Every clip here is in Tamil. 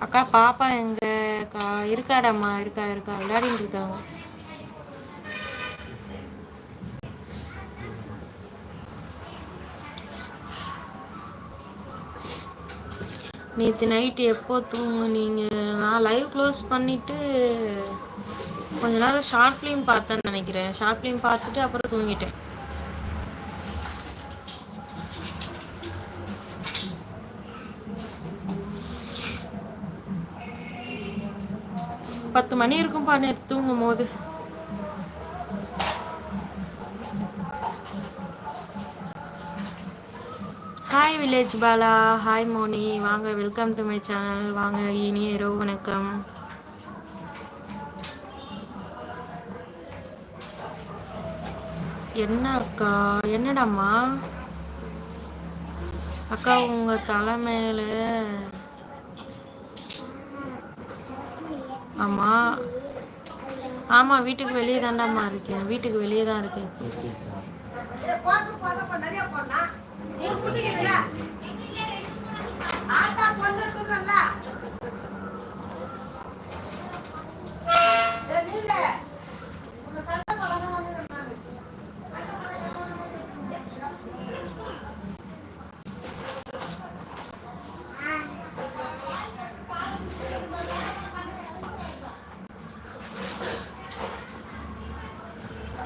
அக்கா பாப்பா எங்க அக்கா இருக்காடம்மா இருக்கா விளையாடிட்டு இருக்காங்க. நேற்று நைட்டு எப்போ தூங்குனீங்க? நான் லைவ் க்ளோஸ் பண்ணிவிட்டு கொஞ்ச நேரம் ஷார்ட் ஃபிலிம் பார்த்தேன்னு நினைக்கிறேன். ஷார்ட் ஃபிலிம் பார்த்துட்டு அப்புறம் தூங்கிட்டேன். 10 மணி இருக்கும்பா நேற்று தூங்கும் போது. Hi village Bala, hi Moni, வாங்க வெல்கம் டு மை சேனல். வாங்க, இனிய இரவு வணக்கம். என்ன அக்கா? என்னடாம்மா அக்கா? உங்க தலை மேல. ஆமா ஆமா, வீட்டுக்கு வெளியே தாண்டாம்மா இருக்கேன். வீட்டுக்கு வெளியே தான் இருக்கேன்.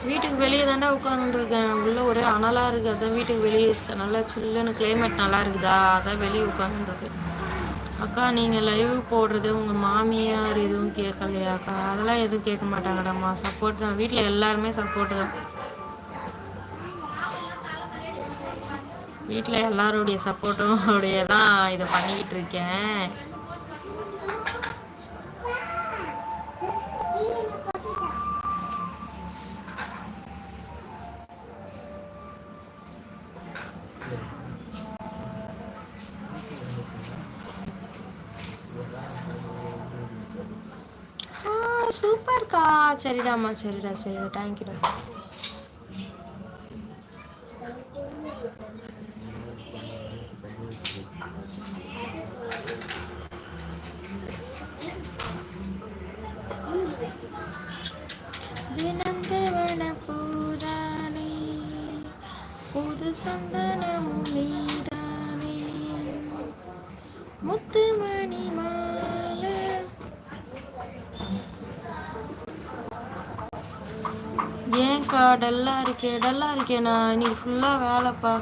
வீட்டுக்கு வெளியே தாண்டா உட்காந்துருக்கேன். உள்ள ஒரே அனலாக இருக்குது. அதான் வீட்டுக்கு வெளியே நல்லா சில்லுன்னு கிளைமேட் நல்லா இருக்குதா, அதான் வெளியே உட்காந்துருக்கு. அக்கா நீங்கள் லைவ் போடுறது உங்கள் மாமியார் எதுவும் கேட்கலையாக்கா? அதெல்லாம் எதுவும் கேட்க மாட்டாங்கடாம்மா. சப்போர்ட் தான், வீட்டில் எல்லாருமே சப்போர்ட்டு தான். வீட்டில் எல்லாருடைய சப்போர்ட்டும் தான் இதை பண்ணிக்கிட்டு இருக்கேன். சூப்பர்க்கா. சரிடாம்மா, சரிடா, தேங்க்யூடா. தினந்தவன பூரானே புது சந்தனமும் நீதானே முத்துமணி மாலை. ஏன்க்கா டல்லா இருக்கேன்? நான் இன்னைக்கு ஃபுல்லாக வேலைப்பா.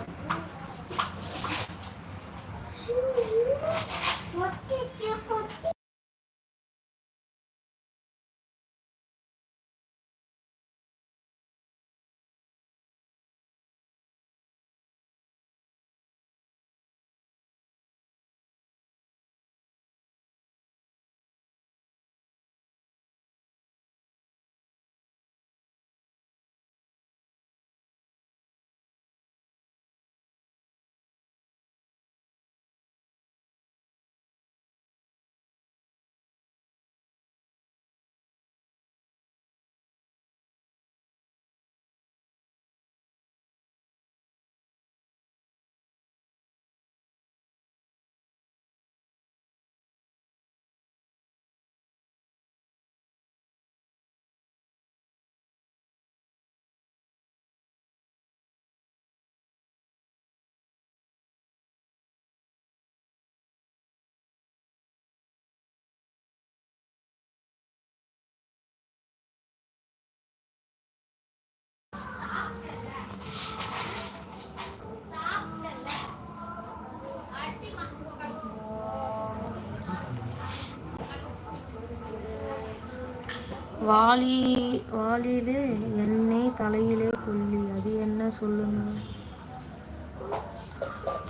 வாலிலே எண்ணெய் தலையிலே கொல்லி, அது என்ன சொல்லுங்க?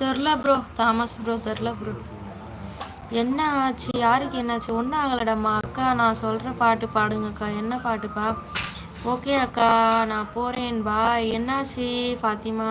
தெரில ப்ரோ, தாமஸ் ப்ரோ, தெரில ப்ரோ. என்ன ஆச்சு? யாருக்கு என்னாச்சு? ஒன்றும் ஆகலடாம்மா. அக்கா நான் சொல்கிற பாட்டு பாடுங்கக்கா. என்ன பாட்டுப்பா? ஓகே அக்கா, நான் போகிறேன், பாய். என்னாச்சு ஃபாத்திமா?